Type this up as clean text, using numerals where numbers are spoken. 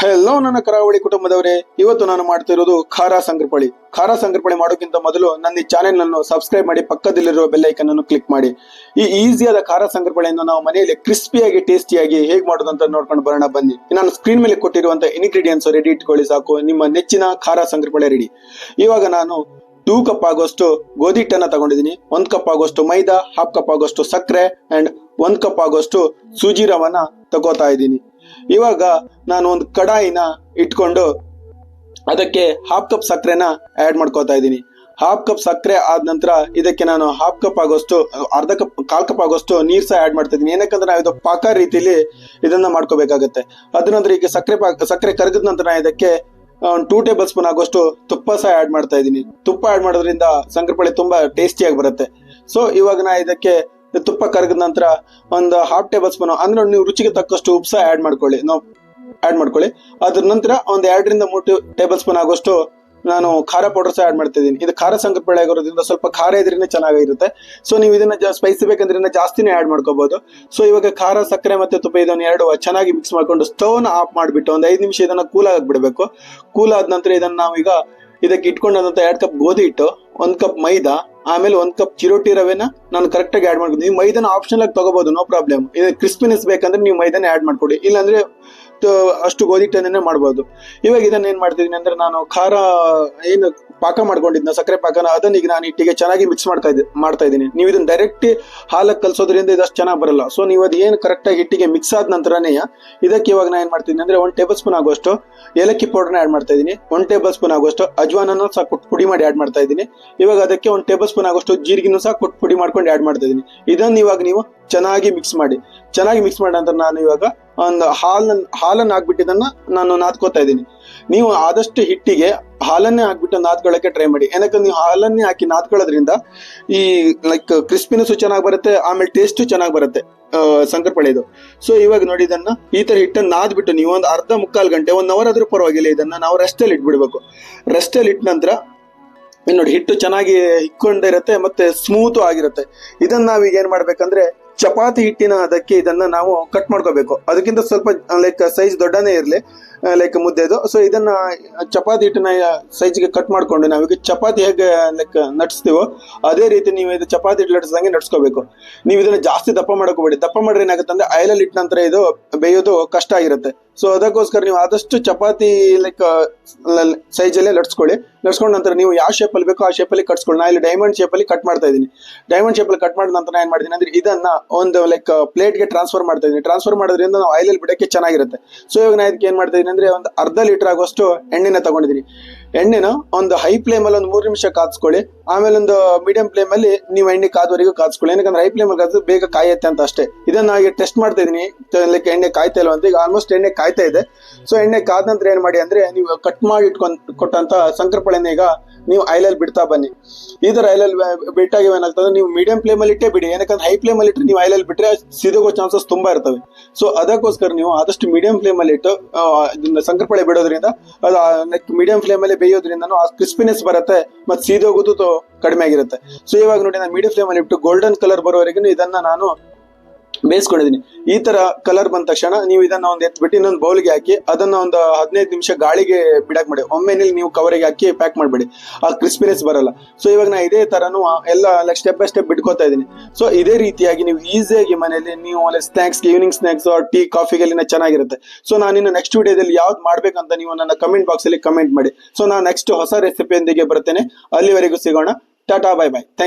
Hello ನನ್ನ ಕರಾವಳಿ ಕುಟುಂಬದವರೇ, ಇವತ್ತು ನಾನು ಮಾಡ್ತಿರೋದು ಖಾರ ಸಂಗ್ರಪಳಿ. ಖಾರ ಸಂಗ್ರಪಳಿ ಮಾಡೋಕ್ಕಿಂತ ಮೊದಲು ನನ್ನ ಈ ಚಾನೆಲ್ ಅನ್ನು ಸಬ್ಸ್ಕ್ರೈಬ್ ಮಾಡಿ, ಪಕ್ಕದಲ್ಲಿರುವ ಬೆಲ್ ಐಕನ್ ಅನ್ನು ಕ್ಲಿಕ್ ಮಾಡಿ. ಈ ಈಸಿಯಾದ ಖಾರ ಸಂಗ್ರಪಳಿಯನ್ನು ನಾವು ಮನೆಯಲ್ಲಿ ಕ್ರಿಸ್ಪಿಯಾಗಿ ಟೇಸ್ಟಿಯಾಗಿ ಹೇಗೆ ಮಾಡೋದು ಅಂತ ನೋಡ್ಕೊಂಡು ಬರೋಣ ಬನ್ನಿ. ನಾನು ಸ್ಕ್ರೀನ್ ಮೇಲೆ ಕೊಟ್ಟಿರುವಂತ ಇಂಗ್ರೀಡಿಯೆಂಟ್ಸ್ ರೆಡಿ ಇಟ್ಕೊಳ್ಳಿ ಸಾಕು, ನಿಮ್ಮ ನೆಚ್ಚಿನ ಖಾರ ಸಂಗ್ರಪಳಿ ರೆಡಿ. ಇವಾಗ ನಾನು 2 ಕಪ್ ಆಗುವಷ್ಟು ಗೋಧಿ ಹಿಟ್ಟನ್ನ ತಗೊಂಡಿದ್ದೀನಿ, 1 ಕಪ್ ಆಗುವಷ್ಟು ಮೈದಾ, 1/2 ಕಪ್ ಆಗುವಷ್ಟು ಸಕ್ಕರೆ ಅಂಡ್ 1 ಕಪ್ ಆಗುವಷ್ಟು ಸೂಜಿ ರವನ್ನ ತಗೋತಾ ಇದ್ದೀನಿ. ಇವಾಗ ನಾನು ಒಂದು ಕಡಾಯಿನ ಇಟ್ಕೊಂಡು ಅದಕ್ಕೆ 1/2 ಕಪ್ ಸಕ್ಕರೆನ ಆಡ್ ಮಾಡ್ಕೋತಾ ಇದ್ದೀನಿ. 1/2 ಕಪ್ ಸಕ್ಕರೆ ಆದ ನಂತರ ಇದಕ್ಕೆ ನಾನು 1/2 ಕಪ್ ಆಗೋಷ್ಟು, 1/2 ಕಪ್ ಆಗೋಷ್ಟು ನೀರ್ ಸಹ ಆಡ್ ಮಾಡ್ತಾ ಇದ್ದೀನಿ. ಏನಕ್ಕಂದ್ರೆ ನಾವು ಇದು ಪಾಕ ರೀತಿಲಿ ಇದನ್ನ ಮಾಡ್ಕೋಬೇಕಾಗತ್ತೆ. ಅದ ನಂತರ ಈಗ ಸಕ್ಕರೆ ಕರಗಿದ ನಂತರ ಇದಕ್ಕೆ 2 ಟೇಬಲ್ ಸ್ಪೂನ್ ಆಗೋಷ್ಟು ತುಪ್ಪ ಸಹ ಆಡ್ ಮಾಡ್ತಾ ಇದ್ದೀನಿ. ತುಪ್ಪ ಆಡ್ ಮಾಡೋದ್ರಿಂದ ಸಂಗ್ರಪಳಿ ತುಂಬಾ ಟೇಸ್ಟಿಯಾಗಿ ಬರುತ್ತೆ. ಸೊ ಇವಾಗ ನಾ ಇದಕ್ಕೆ ತುಪ್ಪ ಕರಗಿದ ನಂತರ ಒಂದು 1/2 ಟೇಬಲ್ ಸ್ಪೂನ್ ಅಂದ್ರೆ ನೀವು ರುಚಿಗೆ ತಕ್ಕಷ್ಟು ಉಪ್ಪು ಸಹ ಆಡ್ ಮಾಡ್ಕೊಳ್ಳಿ. ಅದ್ರ ನಂತರ ಒಂದು 2 ರಿಂದ 3 ಟೇಬಲ್ ಸ್ಪೂನ್ ಆಗೋಷ್ಟು ನಾನು ಖಾರ ಪೌಡರ್ ಸಹ ಆಡ್ ಮಾಡ್ತಾ ಇದ್ದೀನಿ. ಇದು ಖಾರ ಸಂಗ್ರಪಳಿ ಆಗಿರೋದ್ರಿಂದ ಸ್ವಲ್ಪ ಖಾರ ಇದ್ರಿಂದ ಚೆನ್ನಾಗಿರುತ್ತೆ. ಸೊ ನೀವು ಇದನ್ನ ಸ್ಪೈಸಿ ಬೇಕಂದ್ರೆ ಜಾಸ್ತಿನೇ ಆಡ್ ಮಾಡ್ಕೋಬಹುದು. ಸೊ ಇವಾಗ ಖಾರ, ಸಕ್ಕರೆ ಮತ್ತೆ ತುಪ್ಪ ಇದನ್ನ ಎರಡು ಚೆನ್ನಾಗಿ ಮಿಕ್ಸ್ ಮಾಡ್ಕೊಂಡು ಸ್ಟವ್ ನ ಆಫ್ ಮಾಡಿಬಿಟ್ಟು ಒಂದು 5 ನಿಮಿಷ ಇದನ್ನ ಕೂಲ್ ಆಗಿ ಬಿಡಬೇಕು. ಕೂಲ್ ಆದ ನಂತರ ಇದನ್ನ ನಾವೀಗ ಇದಕ್ಕೆ ಇಟ್ಕೊಂಡಂತ 2 ಕಪ್ ಗೋಧಿ ಹಿಟ್ಟು, 1 ಕಪ್ ಮೈದಾ, ಆಮೇಲೆ 1 ಕಪ್ ಚಿರೋಟಿ ರವೆನ ನಾನು ಕರೆಕ್ಟ್ ಆಗಿ ಆಡ್ ಮಾಡ್ಕೊಂಡು, ನೀವು ಮೈದಾನ ಆಪ್ಷನಲ್ ಆಗಿ ತಗೋಬಹುದು, ನೋ ಪ್ರಾಬ್ಲಮ್. ಇದು ಕ್ರಿಸ್ಪಿನೆಸ್ ಬೇಕಂದ್ರೆ ನೀವು ಮೈದಾನ ಆಡ್ ಮಾಡ್ಕೊಡಿ, ಇಲ್ಲಾಂದ್ರೆ ಅಷ್ಟು ಗೋಧಿ ಹಿಟ್ಟನ್ನೇ ಮಾಡ್ಬೋದು. ಇವಾಗ ಇದನ್ನ ಏನ್ ಮಾಡ್ತಿದೀನಿ ಅಂದ್ರೆ, ನಾನು ಖಾರ ಏನು ಪಾಕ ಮಾಡ್ಕೊಂಡಿದ್ನ ಸಕ್ಕರೆ ಪಾಕನ ಅದನ್ನ ಈಗ ನಾನು ಹಿಟ್ಟಿಗೆ ಚೆನ್ನಾಗಿ ಮಿಕ್ಸ್ ಮಾಡ್ತಾ ಇದ್ದೀನಿ. ನೀವು ಇದನ್ನ ಡೈರೆಕ್ಟ್ ಹಾಲಕ್ಕೆ ಕಲ್ಸೋದ್ರಿಂದ ಇದಷ್ಟು ಚೆನ್ನಾಗಿ ಬರಲ್ಲ. ಸೊ ನೀವು ಅದು ಏನು ಕರೆಕ್ಟ್ ಆಗಿ ಹಿಟ್ಟಿಗೆ ಮಿಕ್ಸ್ ಆದ ನಂತರನೇ ಇದಕ್ಕೆ ಇವಾಗ ನಾನು ಏನ್ ಮಾಡ್ತಿದ್ದೀನಿ ಅಂದ್ರೆ 1 ಟೇಬಲ್ ಸ್ಪೂನ್ ಆಗುವಷ್ಟು ಏಲಕ್ಕಿ ಪೌಡರ್ನ ಆಡ್ ಮಾಡ್ತಾ ಇದ್ದೀನಿ. 1 ಟೇಬಲ್ ಸ್ಪೂನ್ ಆಗುವಷ್ಟು ಅಜ್ವಾನನ್ನು ಸಹ ಪುಡಿ ಮಾಡಿ ಆಡ್ ಮಾಡ್ತಾ ಇದ್ದೀನಿ. ಇವಾಗ ಅದಕ್ಕೆ 1 ಟೇಬಲ್ ಸ್ಪೂನ್ ಆಗುವಷ್ಟು ಜೀರಿಗೆನೂ ಸಹ ಪುಡಿ ಮಾಡ್ಕೊಂಡು ಆಡ್ ಮಾಡ್ತಾ ಇದ್ದೀನಿ. ಇದನ್ನ ಇವಾಗ ನೀವು ಚೆನ್ನಾಗಿ ಮಿಕ್ಸ್ ಮಾಡಿ ನಂತರ ನಾನು ಇವಾಗ ಒಂದು ಹಾಲನ್ನ ಹಾಕ್ಬಿಟ್ಟು ಇದನ್ನ ನಾನು ನಾದ್ಕೋತಾ ಇದ್ದೀನಿ. ನೀವು ಆದಷ್ಟು ಹಿಟ್ಟಿಗೆ ಹಾಲನ್ನೇ ಹಾಕ್ಬಿಟ್ಟು ನಾದ್ಕೊಳ್ಳಕ್ಕೆ ಟ್ರೈ ಮಾಡಿ. ಏನಕ್ಕೆ ನೀವು ಹಾಲನ್ನೇ ಹಾಕಿ ನಾದ್ಕೊಳ್ಳೋದ್ರಿಂದ ಈ ಲೈಕ್ ಕ್ರಿಸ್ಪಿನೆಸ್ ಚೆನ್ನಾಗಿ ಬರುತ್ತೆ, ಆಮೇಲೆ ಟೇಸ್ಟ್ ಚೆನ್ನಾಗಿ ಬರುತ್ತೆ ಸಂಗ್ರಪಳಿದು. ಸೊ ಇವಾಗ ನೋಡಿ, ಇದನ್ನ ಈ ತರ ಹಿಟ್ಟನ್ನು ನಾದ್ಬಿಟ್ಟು ನೀವು ಒಂದು ಅರ್ಧ ಮುಕ್ಕಾಲು ಗಂಟೆ 1 ಅವರ್ ಆದ್ರೂ ಪರವಾಗಿಲ್ಲ ಇದನ್ನ ನಾವು ರೆಸ್ಟಲ್ಲಿ ಇಟ್ಬಿಡ್ಬೇಕು. ರೆಸ್ಟಲ್ಲಿ ಇಟ್ಟ ನಂತರ ನೋಡಿ ಹಿಟ್ಟು ಚೆನ್ನಾಗಿ ಇಕ್ಕೊಂಡಿರುತ್ತೆ ಮತ್ತೆ ಸ್ಮೂತ್ ಆಗಿರುತ್ತೆ. ಇದನ್ನ ನಾವೀಗ ಏನ್ ಮಾಡ್ಬೇಕಂದ್ರೆ ಚಪಾತಿ ಹಿಟ್ಟಿನ ಅದಕ್ಕೆ ಇದನ್ನ ನಾವು ಕಟ್ ಮಾಡ್ಕೋಬೇಕು. ಅದಕ್ಕಿಂತ ಸ್ವಲ್ಪ ಲೈಕ್ ಸೈಜ್ ದೊಡ್ಡನೇ ಇರಲಿ, ಲೈಕ್ ಮುದ್ದೆದು. ಸೊ ಇದನ್ನ ಚಪಾತಿ ಹಿಟ್ಟಿನ ಸೈಜ್ಗೆ ಕಟ್ ಮಾಡ್ಕೊಂಡು ನಾವೀಗ ಚಪಾತಿ ಹೇಗೆ ಲೈಕ್ ನಟ್ಸ್ತೀವೋ ಅದೇ ರೀತಿ ನೀವು ಇದು ಚಪಾತಿ ಹಿಟ್ಟು ಲಟ್ಸ್ದಂಗೆ ನಟ್ಸ್ಕೋಬೇಕು. ನೀವು ಇದನ್ನ ಜಾಸ್ತಿ ದಪ್ಪ ಮಾಡ್ಕೋಬೇಡಿ. ದಪ್ಪ ಮಾಡ್ರೆ ಏನಾಗುತ್ತೆ ಅಂದ್ರೆ ಆಯಿಲಲ್ಲಿ ಇಟ್ಟ ನಂತರ ಇದು ಬೇಯೋದು ಕಷ್ಟ ಆಗಿರುತ್ತೆ. ಸೊ ಅದಕ್ಕೋಸ್ಕರ ನೀವು ಆದಷ್ಟು ಚಪಾತಿ ಲೈಕ್ ಸೈಜಲ್ಲೇ ಲಟ್ಸ್ಕೊಂಡು ನಂತರ ನೀವು ಯಾವ ಶೇಪಲ್ಲಿ ಬೇಕೋ ಆ ಶೇಪಲ್ಲಿ ಕಟ್ಸ್ಕೊಳ್ಳಿ. ನಾ ಇಲ್ಲಿ ಡೈಮಂಡ್ ಶೇಪಲ್ಲಿ ಕಟ್ ಮಾಡ್ತಾ ಇದ್ದೀನಿ. ಡೈಮಂಡ್ ಶೇಪಲ್ಲಿ ಕಟ್ ಮಾಡಿದ ನಂತರ ಏನ್ ಮಾಡ್ತೀನಿ ಅಂದ್ರೆ ಇದನ್ನ ಒಂದು ಲೈಕ್ ಪ್ಲೇಟ್ಗೆ ಟ್ರಾನ್ಸ್ಫರ್ ಮಾಡ್ತಾ ಇದ್ದೀನಿ. ಟ್ರಾನ್ಸ್ಫರ್ ಮಾಡೋದ್ರಿಂದ ನಾವು ಆಯಿಲಲ್ಲಿ ಬಿಡಕ್ಕೆ ಚೆನ್ನಾಗಿರುತ್ತೆ. ಸೊ ಇವಾಗ ನಾ ಇದಕ್ಕೆ ಏನ್ ಮಾಡ್ತಾ ಇದ್ದೀನಿ ಅಂದ್ರೆ ಒಂದು ಅರ್ಧ ಲೀಟರ್ ಆಗುವಷ್ಟು ಎಣ್ಣೆನ ತಗೊಂಡಿದ್ದೀನಿ. ಎಣ್ಣೆನ ಒಂದು ಹೈ ಫ್ಲೇಮ್ ಅಲ್ಲಿ ಒಂದು 3 ನಿಮಿಷ ಕಾದ್ಸ್ಕೊಳ್ಳಿ. ಆಮೇಲೆ ಒಂದು ಮೀಡಿಯಂ ಫ್ಲೇಮ್ ಅಲ್ಲಿ ನೀವು ಎಣ್ಣೆ ಕಾದ್ವರೆಗೂ ಕಾದ್ಸ್ಕೊಳ್ಳಿ. ಏನಕ್ಕಂದ್ರೆ ಹೈ ಫ್ಲೇಮ್ ಅಲ್ಲಿ ಬೇಗ ಕಾಯುತ್ತೆ ಅಂತ ಅಷ್ಟೇ. ಇದನ್ನ ಈಗ ಟೆಸ್ಟ್ ಮಾಡ್ತಾ ಇದೀನಿ ಲೈಕ್ ಎಣ್ಣೆ ಕಾಯ್ತಾ ಇಲ್ವ ಅಂತ. ಈಗ ಆಲ್ಮೋಸ್ಟ್ ಎಣ್ಣೆ ಕಾಯ್ತಾ ಇದೆ. ಸೊ ಎಣ್ಣೆ ಕಾದ ನಂತರ ಏನ್ ಮಾಡಿ ಅಂದ್ರೆ ನೀವು ಕಟ್ ಮಾಡಿ ಕೊಟ್ಟಂತ ಸಂಗ್ರಪಳಿನ ಈಗ ನೀವು ಆಯಿಲಲ್ಲಿ ಬಿಡ್ತಾ ಬನ್ನಿ. ಈ ತರ ಆಯಿಲಲ್ಲಿ ಬಿಟ್ಟಾಗ ಏನಾಗ್ತದೆ, ನೀವು ಮೀಡಿಯಂ ಫ್ಲೇಮ್ ಅಲ್ಲಿ ಇಟ್ಟೇ ಬಿಡಿ. ಏನಕ್ಕಂದ್ರೆ ಹೈ ಫ್ಲೇಮ್ ಅಲ್ಲಿ ಇಟ್ಟರೆ ನೀವು ಆಯಿಲಲ್ಲಿ ಬಿಟ್ರೆ ಸಿದೋಗೋ ಚಾನ್ಸಸ್ ತುಂಬಾ ಇರ್ತವೆ. ಸೊ ಅದಕ್ಕೋಸ್ಕರ ನೀವು ಆದಷ್ಟು ಮೀಡಿಯಂ ಫ್ಲೇಮ್ ಅಲ್ಲಿ ಇಟ್ಟು ಸಂಗ್ರಪಳಿ ಬಿಡೋದ್ರಿಂದ ಅದು ಲೈಕ್ ಮೀಡಿಯಂ ಫ್ಲೇಮ್ ಅಲ್ಲಿ ಬೇಯೋದ್ರಿಂದ ಆ ಕ್ರಿಸ್ಪಿನೆಸ್ ಬರುತ್ತೆ ಮತ್ತೆ ಸೀದೋಗೋದು ಕಡಿಮೆ ಆಗಿರುತ್ತೆ. ಸೊ ಇವಾಗ ನೋಡಿ, ನಾನು ಮೀಡಿಯಂ ಫ್ಲೇಮ್ ಅಲ್ಲಿ ಇಟ್ಟು ಗೋಲ್ಡನ್ ಕಲರ್ ಬರೋವರೆಗೂ ಇದನ್ನ ನಾನು ಬೇಯಿಸ್ಕೊಂಡಿದ್ದೀನಿ. ಈ ತರ ಕಲರ್ ಬಂದ ತಕ್ಷಣ ನೀವು ಇದನ್ನ ಒಂದು ಎತ್ಬಿಟ್ಟು ಇನ್ನೊಂದು ಬೌಲ್ಗೆ ಹಾಕಿ ಅದನ್ನ ಒಂದು 15 ನಿಮಿಷ ಗಾಳಿಗೆ ಬಿಡಕ್ ಮಾಡಿ. ಒಮ್ಮೆನೇ ನೀವು ಕವರಿಗೆ ಹಾಕಿ ಪ್ಯಾಕ್ ಮಾಡ್ಬೇಡಿ, ಆ ಕ್ರಿಸ್ಪಿನೆಸ್ ಬರಲ್ಲ. ಸೊ ಇವಾಗ ನಾ ಇದೇ ತರನು ಎಲ್ಲ ಲೈಕ್ ಸ್ಟೆಪ್ ಬೈ ಸ್ಟೆಪ್ ಬಿಟ್ಕೋತಾ ಇದ್ದೀನಿ. ಸೊ ಇದೇ ರೀತಿಯಾಗಿ ನೀವು ಈಸಿಯಾಗಿ ಮನೆಯಲ್ಲಿ ನೀವು ಸ್ನಾಕ್ಸ್, ಈವ್ನಿಂಗ್ ಸ್ನಾಕ್ಸ್, ಟೀ, ಕಾಫಿಗೆಲ್ಲ ಚೆನ್ನಾಗಿರುತ್ತೆ. ಸೊ ನಾನು ನೆಕ್ಸ್ಟ್ ವಿಡಿಯೋದಲ್ಲಿ ಯಾವ್ದು ಮಾಡ್ಬೇಕಂತ ನೀವು ನನ್ನ ಕಮೆಂಟ್ ಬಾಕ್ಸ್ ಅಲ್ಲಿ ಕಮೆಂಟ್ ಮಾಡಿ. ಸೊ ನಾನು ನೆಕ್ಸ್ಟ್ ಹೊಸ ರೆಸಿಪಿಯೊಂದಿಗೆ ಬರ್ತೇನೆ. ಅಲ್ಲಿವರೆಗೂ ಸಿಗೋಣ. Tata, bye bye, thank you.